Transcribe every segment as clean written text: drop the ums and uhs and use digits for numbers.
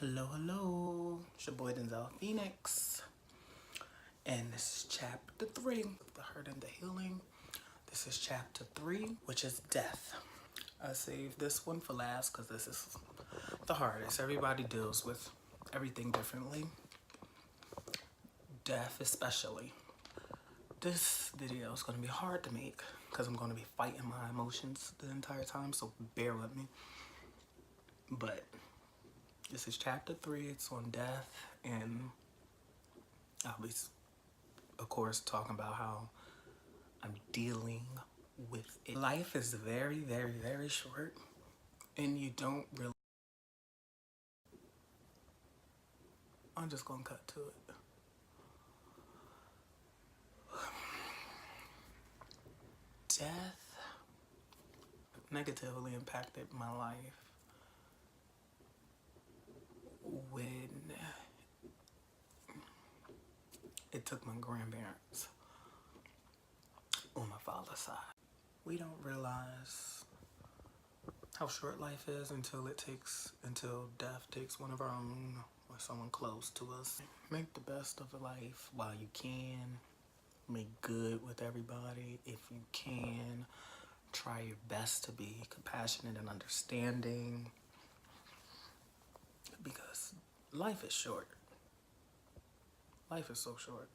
Hello, hello. It's your boy Denzel Phoenix. And this is chapter 3, The Hurt and the Healing. This is chapter 3, which is death. I saved this one for last because this is the hardest. Everybody deals with everything differently. Death especially. This video is going to be hard to make because I'm going to be fighting my emotions the entire time, so bear with me. But this is chapter 3. It's on death, and I'll be, of course, talking about how I'm dealing with it. Life is very, very, very short, and you don't really... I'm just gonna cut to it. Death negatively impacted my life when it took my grandparents on my father's side. We don't realize how short life is until death takes one of our own or someone close to us. Make the best of life while you can. Make good with everybody if you can. Try your best to be compassionate and understanding, because life is short. Life is so short.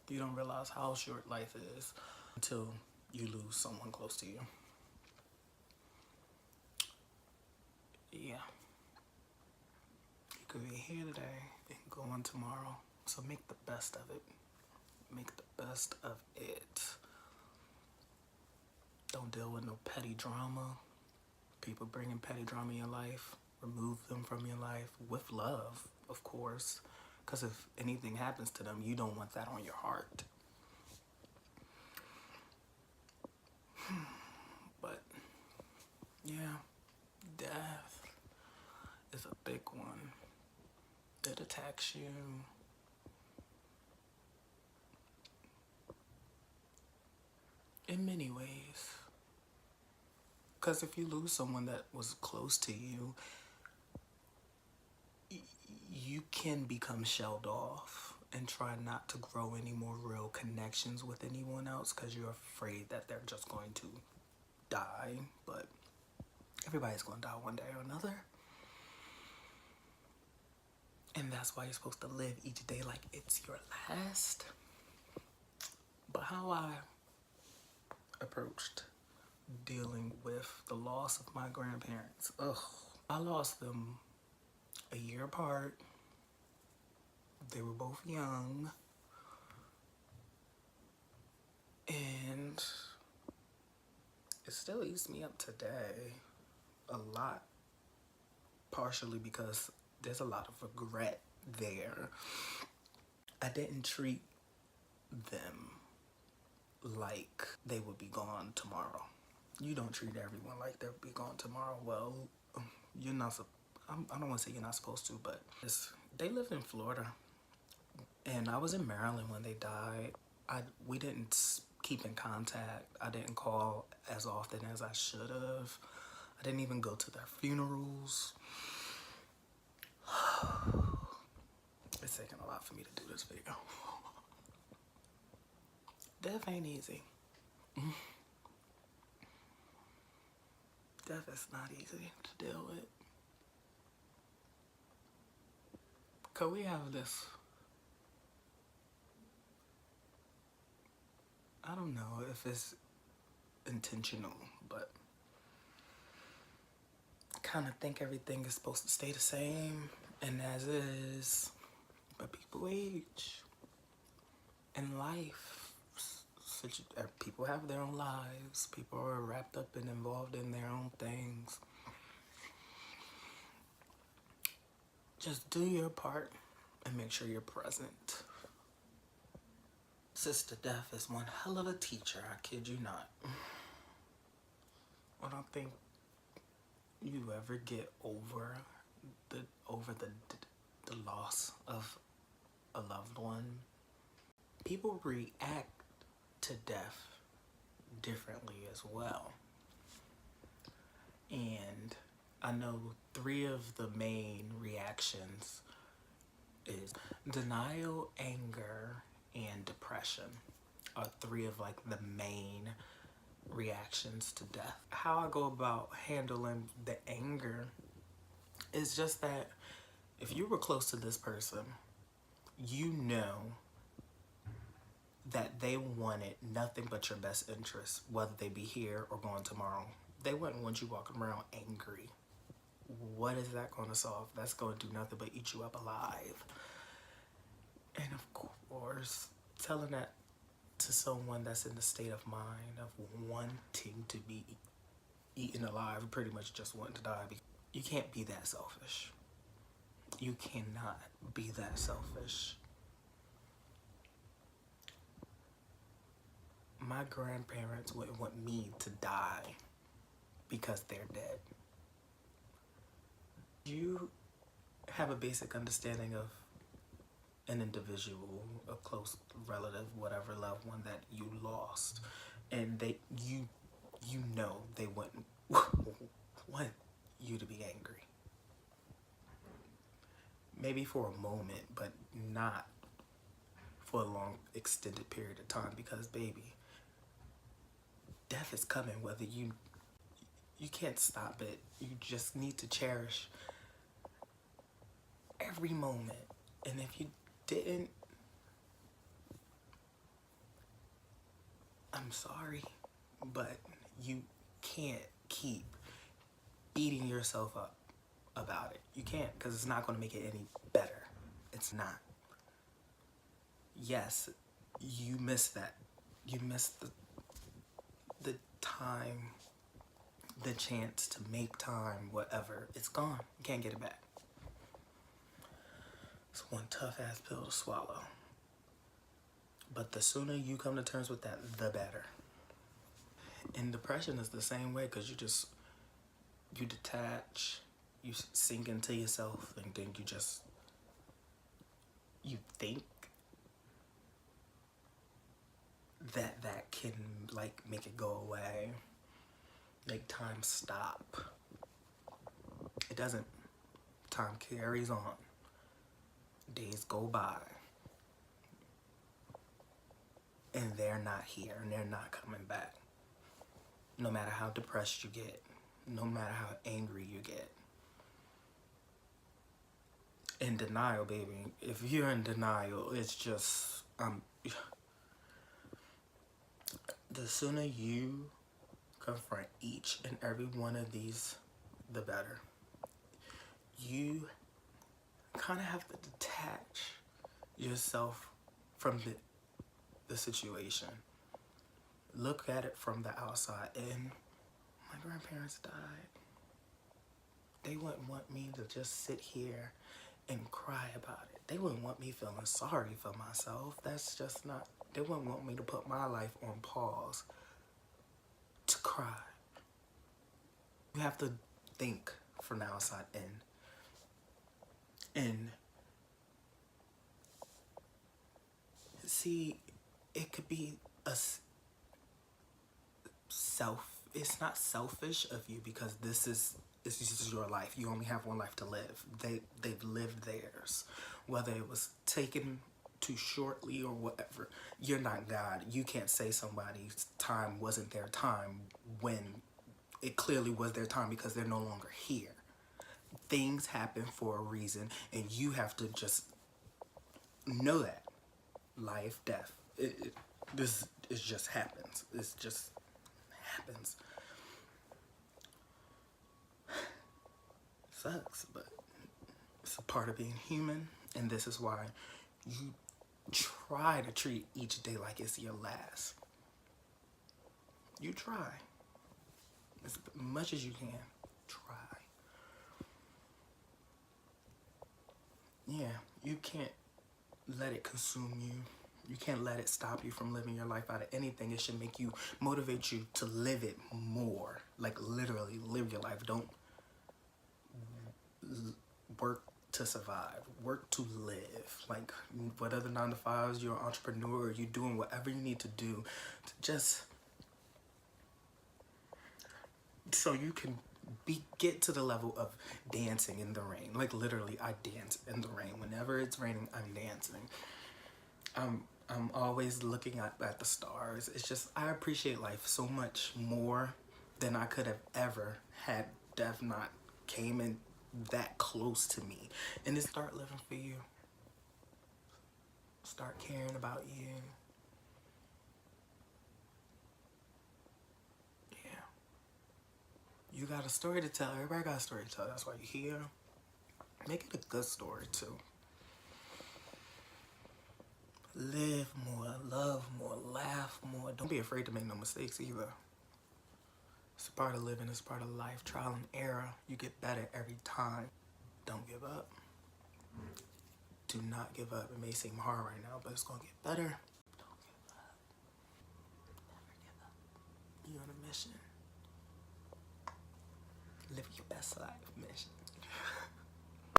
You don't realize how short life is until you lose someone close to you. Yeah. You could be here today and gone tomorrow. So make the best of it. Make the best of it. Don't deal with no petty drama. People bringing petty drama in your life, remove them from your life with love, of course. Because if anything happens to them, you don't want that on your heart. But, yeah, death is a big one. It attacks you. In many ways. Because if you lose someone that was close to you, you can become shelled off and try not to grow any more real connections with anyone else because you're afraid that they're just going to die. But everybody's going to die one day or another. And that's why you're supposed to live each day like it's your last. But how I approached dealing with the loss of my grandparents. I lost them a year apart. They were both young. And it still eats me up today a lot. Partially because there's a lot of regret there. I didn't treat them like they would be gone tomorrow. You don't treat everyone like they'll be gone tomorrow. Well, you're not, I don't want to say you're not supposed to, but they live in Florida. And I was in Maryland when they died. We didn't keep in contact. I didn't call as often as I should have. I didn't even go to their funerals. It's taking a lot for me to do this video. Death ain't easy. Death is not easy to deal with. Cause we have this, I don't know if it's intentional, but I kind of think everything is supposed to stay the same and as is, but people age in life. People have their own lives. People are wrapped up and involved in their own things. Just do your part and make sure you're present. Sister Death is one hell of a teacher, I kid you not. I don't think you ever get over the loss of a loved one. People react to death differently as well. And I know three of the main reactions is denial, anger, and depression are three of like the main reactions to death. How I go about handling the anger is just that if you were close to this person, you know that they wanted nothing but your best interest, whether they be here or gone tomorrow. They wouldn't want you walking around angry. What is that going to solve? That's going to do nothing but eat you up alive. And of course, telling that to someone that's in the state of mind of wanting to be eaten alive, pretty much just wanting to die, you can't be that selfish. You cannot be that selfish. My grandparents wouldn't want me to die because they're dead. You have a basic understanding of an individual, a close relative, whatever loved one that you lost, and you know they wouldn't want you to be angry. Maybe for a moment, but not for a long extended period of time, because baby, death is coming whether you can't stop it. You just need to cherish every moment. And if you didn't, I'm sorry, but you can't keep beating yourself up about it. You can't, because it's not going to make it any better. It's not. Yes, you missed that. You missed the time, the chance to make time, whatever. It's gone. You can't get it back. It's one tough ass pill to swallow. But the sooner you come to terms with that, the better. And depression is the same way, because you detach, you sink into yourself, and then you think that can like make it go away, make time stop. It doesn't. Time carries on. Days go by. And they're not here, and they're not coming back. No matter how depressed you get, no matter how angry you get. In denial, baby. If you're in denial, it's just, the sooner you confront each and every one of these, the better. You kind of have to detach yourself from the situation. Look at it from the outside. And my grandparents died. They wouldn't want me to just sit here and cry about it. They wouldn't want me feeling sorry for myself. That's just not, they wouldn't want me to put my life on pause to cry. You have to think from the outside in. And see, it could be it's not selfish of you, because this is your life. You only have one life to live. They've lived theirs. Whether it was taken too shortly or whatever, you're not God. You can't say somebody's time wasn't their time when it clearly was their time, because they're no longer here. Things happen for a reason, and you have to just know that. Life, death. It just happens. It just happens. Sucks, but it's a part of being human, and this is why you try to treat each day like it's your last. You try. As much as you can. Try. Yeah, you can't let it consume you. You can't let it stop you from living your life out of anything. It should make you, motivate you to live it more. Like literally live your life. Don't work to survive. Work to live. Like whether the 9 to 5s, you're an entrepreneur, or you're doing whatever you need to do to just so you can get to the level of dancing in the rain. Like literally, I dance in the rain. Whenever it's raining, I'm dancing. I'm always looking at the stars. It's just, I appreciate life so much more than I could have ever had death not came in that close to me. And just start living for you. Start caring about you. Yeah. You got a story to tell. Everybody got a story to tell. That's why you're here. Make it a good story too. Live more, love more, laugh more. Don't be afraid to make no mistakes either. It's a part of living, it's a part of life. Trial and error. You get better every time. Don't give up. Do not give up. It may seem hard right now, but it's gonna get better. Don't give up. Never give up. You're on a mission. Live your best life mission.